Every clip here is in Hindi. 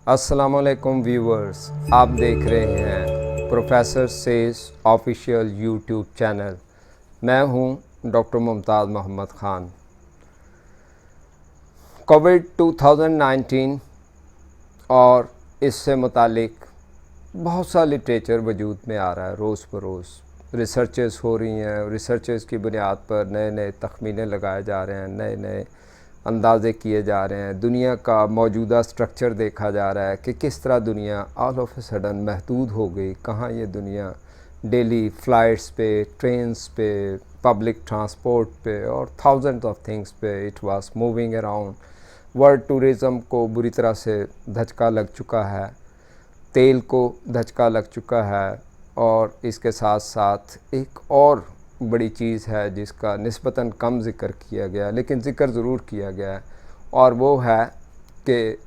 अस्सलामुअलैकुम व्यूवर्स, आप देख रहे हैं professor says official YouTube channel. मैं हूं डॉक्टर मुमताज़ मोहम्मद ख़ान। कोविड 2019 और इससे मुतालिक बहुत सा लिटरेचर वजूद में आ रहा है। रोज़ बरोज़ रिसर्चेस हो रही हैं। रिसर्चेस की बुनियाद पर नए नए तखमीने लगाए जा रहे हैं, नए नए अंदाज़े किए जा रहे हैं। दुनिया का मौजूदा स्ट्रक्चर देखा जा रहा है कि किस तरह दुनिया ऑल ऑफ ए सडन महदूद हो गई। कहाँ ये दुनिया डेली फ़्लाइट्स पे, ट्रेन्स पे, पब्लिक ट्रांसपोर्ट पे और थाउजेंड ऑफ थिंग्स पे it was moving around. World tourism को बुरी तरह से धचका लग चुका है, तेल को धचका लग चुका है, और इसके साथ साथ एक और बड़ी चीज़ है जिसका निस्बतन कम ज़िक्र किया गया, लेकिन ज़िक्र ज़रूर किया गया है, और वो है कि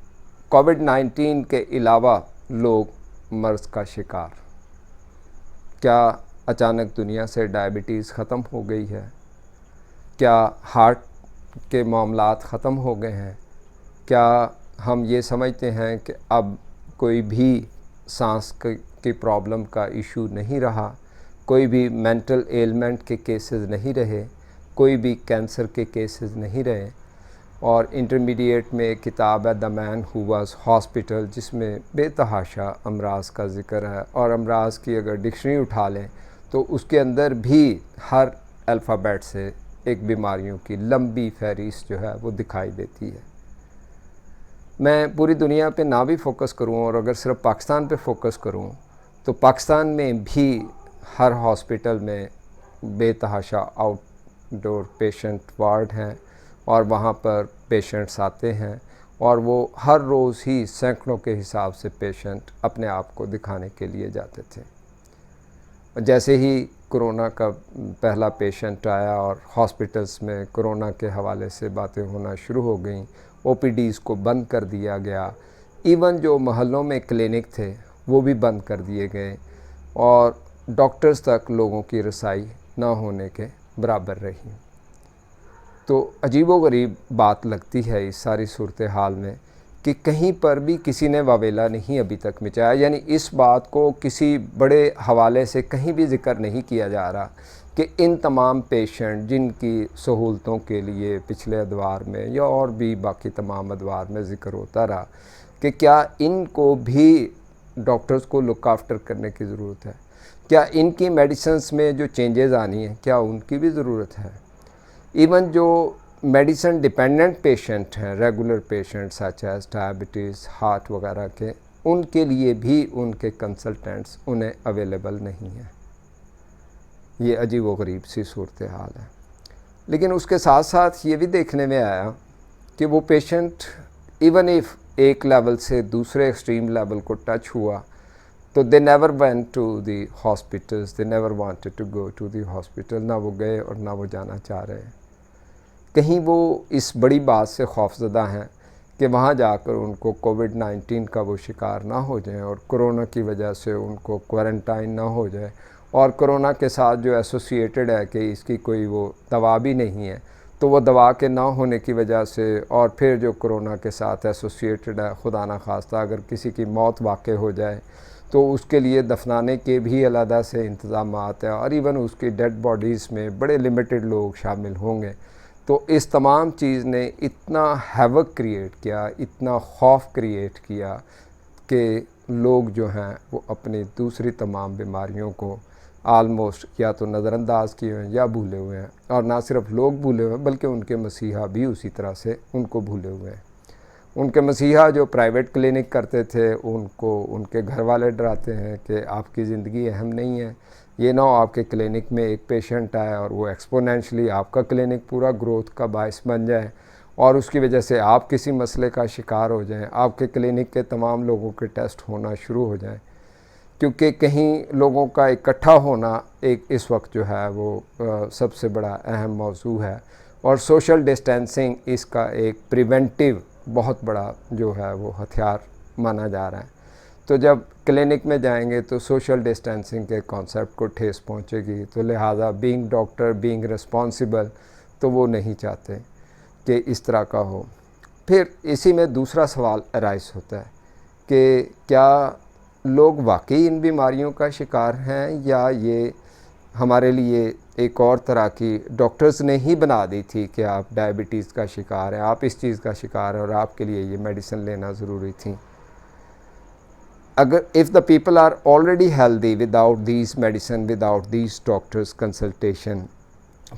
कोविड-19 के अलावा लोग मर्ज़ का शिकार। क्या अचानक दुनिया से डायबिटीज़ ख़त्म हो गई है? क्या हार्ट के मामलात ख़त्म हो गए हैं? क्या हम ये समझते हैं कि अब कोई भी सांस की प्रॉब्लम का इशू नहीं रहा, कोई भी मेंटल एलिमेंट के केसेस नहीं रहे, कोई भी कैंसर के केसेस नहीं रहे? और इंटरमीडिएट में एक किताब है the man who was hospital, जिसमें बेतहाशा अमराज का ज़िक्र है, और अमराज की अगर डिक्शनरी उठा लें तो उसके अंदर भी हर अल्फ़ाबेट से एक बीमारियों की लंबी फहरिस्त जो है वो दिखाई देती है। मैं पूरी दुनिया पे ना भी फोकस करूं, और अगर सिर्फ पाकिस्तान पे फोकस करूं, तो पाकिस्तान में भी हर हॉस्पिटल में बेतहाशा आउटडोर पेशेंट वार्ड हैं, और वहाँ पर पेशेंट्स आते हैं, और वो हर रोज़ ही सैकड़ों के हिसाब से पेशेंट अपने आप को दिखाने के लिए जाते थे। जैसे ही कोरोना का पहला पेशेंट आया और हॉस्पिटल्स में कोरोना के हवाले से बातें होना शुरू हो गई, ओपीडीज़ को बंद कर दिया गया, इवन जो मोहल्लों में क्लिनिक थे वो भी बंद कर दिए गए, और डॉक्टर्स तक लोगों की रसाई ना होने के बराबर रही। तो अजीबोगरीब बात लगती है इस सारी सूरत हाल में कि कहीं पर भी किसी ने वावेला नहीं अभी तक मचाया, यानी इस बात को किसी बड़े हवाले से कहीं भी ज़िक्र नहीं किया जा रहा कि इन तमाम पेशेंट जिनकी सहूलतों के लिए पिछले अदवार में या और भी बाकी तमाम अदवार में ज़िक्र होता रहा कि क्या इनको भी डॉक्टर्स को लुक आफ्टर करने की ज़रूरत है, क्या इनकी मेडिसिन्स में जो चेंजेस आनी है क्या उनकी भी ज़रूरत है। इवन जो मेडिसिन डिपेंडेंट पेशेंट हैं, regular patient such as diabetes, heart वगैरह के, उनके लिए भी उनके कंसल्टेंट्स उन्हें अवेलेबल नहीं हैं। ये अजीब व गरीब सी सूरत हाल है। लेकिन उसके साथ साथ ये भी देखने में आया कि वो पेशेंट इवन इफ़ एक लेवल से दूसरे एक्सट्रीम लेवल को टच हुआ तो they never went to the hospitals, they never wanted to go to the hospital. ना वो गए और ना वो जाना चाह रहे। कहीं वो इस बड़ी बात से खौफज़दा हैं कि वहाँ जाकर उनको कोविड-19 का वो शिकार ना हो जाएं, और कोरोना की वजह से उनको क्वारंटाइन ना हो जाए, और कोरोना के साथ जो एसोसिएटेड है कि इसकी कोई वो दवा भी नहीं है, तो वो दवा के ना होने की वजह से, और फिर जो कोरोना के साथ एसोसिएटेड है, खुदा ना खास्ता अगर किसी की मौत वाक़ हो जाए तो उसके लिए दफनाने के भी अलहदा से इंतज़ामात है, और इवन उसकी डेड बॉडीज़ में बड़े लिमिटेड लोग शामिल होंगे। तो इस तमाम चीज़ ने इतना हैवक क्रिएट किया, इतना खौफ क्रिएट किया कि लोग जो हैं वो अपनी दूसरी तमाम बीमारियों को आलमोस्ट या तो नज़रअंदाज किए हुए हैं या भूले हुए हैं, और ना सिर्फ लोग भूले हुए हैं बल्कि उनके मसीहा भी उसी तरह से उनको भूले हुए हैं। उनके मसीहा जो प्राइवेट क्लिनिक करते थे उनको उनके घर वाले डराते हैं कि आपकी ज़िंदगी अहम नहीं है, ये ना हो आपके क्लिनिक में एक पेशेंट आए और वो एक्सपोनेंशली आपका क्लिनिक पूरा ग्रोथ का बायस बन जाए, और उसकी वजह से आप किसी मसले का शिकार हो जाएं, आपके क्लिनिक के तमाम लोगों के टेस्ट होना शुरू हो जाएं। क्योंकि कहीं लोगों का इकट्ठा होना एक इस वक्त जो है वो सबसे बड़ा अहम मौजू है, और सोशल डिस्टेंसिंग इसका एक प्रिवेंटिव बहुत बड़ा जो है वो हथियार माना जा रहा है। तो जब क्लिनिक में जाएंगे तो सोशल डिस्टेंसिंग के कॉन्सेप्ट को ठेस पहुंचेगी, तो लिहाजा बीइंग डॉक्टर, बीइंग रिस्पॉन्सिबल, तो वो नहीं चाहते कि इस तरह का हो। फिर इसी में दूसरा सवाल अराइज होता है कि क्या लोग वाकई इन बीमारियों का शिकार हैं या ये हमारे लिए एक और तरह की डॉक्टर्स ने ही बना दी थी कि आप डायबिटीज़ का शिकार हैं, आप इस चीज़ का शिकार हैं और आपके लिए ये मेडिसिन लेना ज़रूरी थी। अगर if the people are already healthy without these medicine, without these doctors consultation,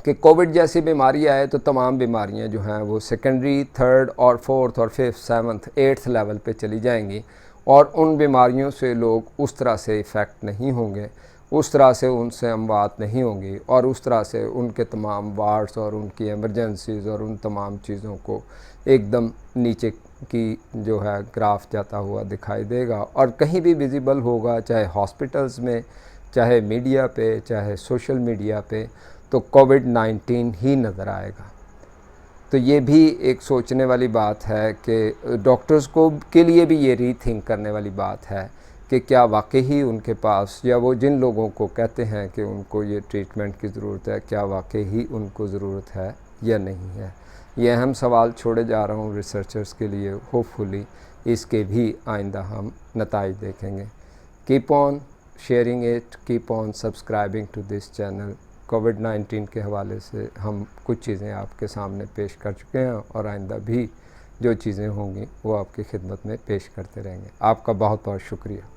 कि कोविड जैसी बीमारी आए तो तमाम बीमारियां जो हैं वो सेकेंडरी, थर्ड और फोर्थ और फिफ्थ, सेवन्थ, एट्थ लेवल पे चली जाएंगी और उन बीमारियों से लोग उस तरह से इफ़ेक्ट नहीं होंगे, उस तरह से उनसे अमवात नहीं होंगी और उस तरह से उनके तमाम वार्ड्स और उनकी एमरजेंसीज़ और उन तमाम चीज़ों को एकदम नीचे की जो है ग्राफ जाता हुआ दिखाई देगा और कहीं भी विजिबल होगा, चाहे हॉस्पिटल्स में, चाहे मीडिया पे, चाहे सोशल मीडिया पे, तो कोविड-19 ही नज़र आएगा। तो ये भी एक सोचने वाली बात है कि डॉक्टर्स को के लिए भी ये रीथिंक करने वाली बात है कि क्या वाकई ही उनके पास, या वो जिन लोगों को कहते हैं कि उनको ये ट्रीटमेंट की ज़रूरत है, क्या वाकई ही उनको ज़रूरत है या नहीं है। ये अहम सवाल छोड़े जा रहा हूँ रिसर्चर्स के लिए। होपफुली इसके भी आइंदा हम नताइज देखेंगे। Keep on sharing it, keep on subscribing to this channel. कोविड-19 के हवाले से हम कुछ चीज़ें आपके सामने पेश कर चुके हैं और आइंदा भी जो चीज़ें होंगी वो आपकी खिदमत में पेश करते रहेंगे। आपका बहुत बहुत शुक्रिया।